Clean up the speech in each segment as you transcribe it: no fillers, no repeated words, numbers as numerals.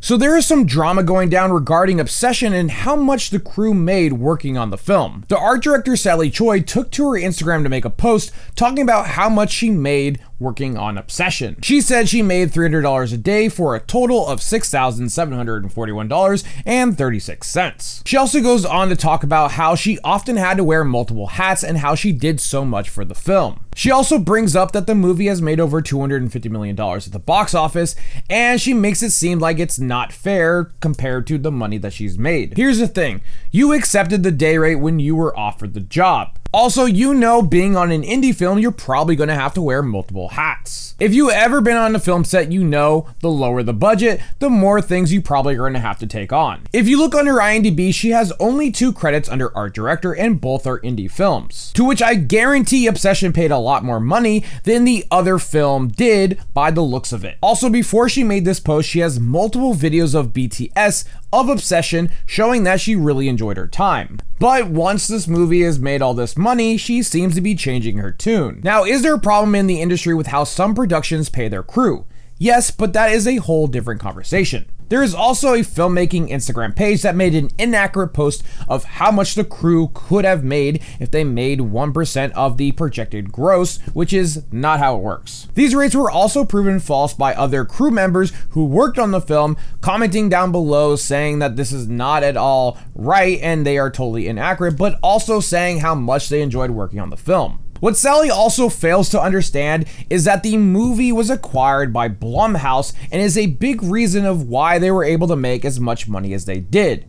So there is some drama going down regarding Obsession and how much the crew made working on the film. The art director Sally Choi took to her Instagram to make a post talking about how much she made working on Obsession. She said she made $300 a day for a total of $6,741.36. She also goes on to talk about how she often had to wear multiple hats and how she did so much for the film. She also brings up that the movie has made over $250 million at the box office, and she makes it seem like it's not fair compared to the money that she's made. Here's the thing, you accepted the day rate when you were offered the job. Also, you know, being on an indie film, you're probably going to have to wear multiple hats. If you ever been on a film set, you know the lower the budget, the more things you probably are going to have to take on. If you look on her IMDb, she has only 2 credits under art director, and both are indie films, to which I guarantee Obsession paid a lot more money than the other film did by the looks of it. Also, before she made this post, she has multiple videos of BTS of Obsession showing that she really enjoyed her time. But once this movie has made all this money, she seems to be changing her tune. Now, is there a problem in the industry with how some productions pay their crew? Yes, but that is a whole different conversation. There is also a filmmaking Instagram page that made an inaccurate post of how much the crew could have made if they made 1% of the projected gross, which is not how it works. These rates were also proven false by other crew members who worked on the film, commenting down below saying that this is not at all right and they are totally inaccurate, but also saying how much they enjoyed working on the film. What Sally also fails to understand is that the movie was acquired by Blumhouse and is a big reason of why they were able to make as much money as they did.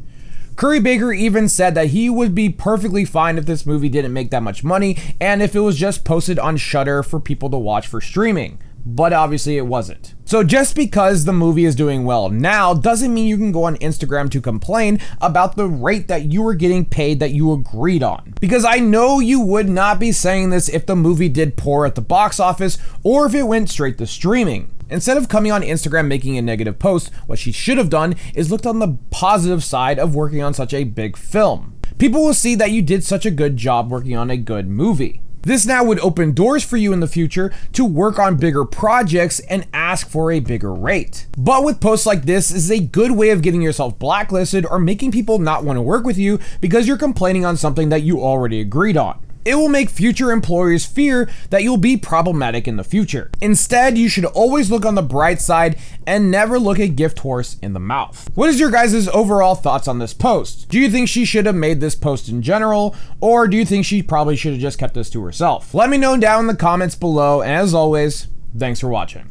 Curry Baker even said that he would be perfectly fine if this movie didn't make that much money and if it was just posted on Shudder for people to watch for streaming. But obviously it wasn't. So just because the movie is doing well now doesn't mean you can go on Instagram to complain about the rate that you were getting paid that you agreed on. Because I know you would not be saying this if the movie did poor at the box office or if it went straight to streaming. Instead of coming on Instagram making a negative post, what she should have done is looked on the positive side of working on such a big film. People will see that you did such a good job working on a good movie. This now would open doors for you in the future to work on bigger projects and ask for a bigger rate. But with posts like this is a good way of getting yourself blacklisted or making people not want to work with you because you're complaining on something that you already agreed on. It will make future employers fear that you'll be problematic in the future. Instead, you should always look on the bright side and never look a gift horse in the mouth. What is your guys' overall thoughts on this post? Do you think she should have made this post in general, or do you think she probably should have just kept this to herself? Let me know down in the comments below, and as always, thanks for watching.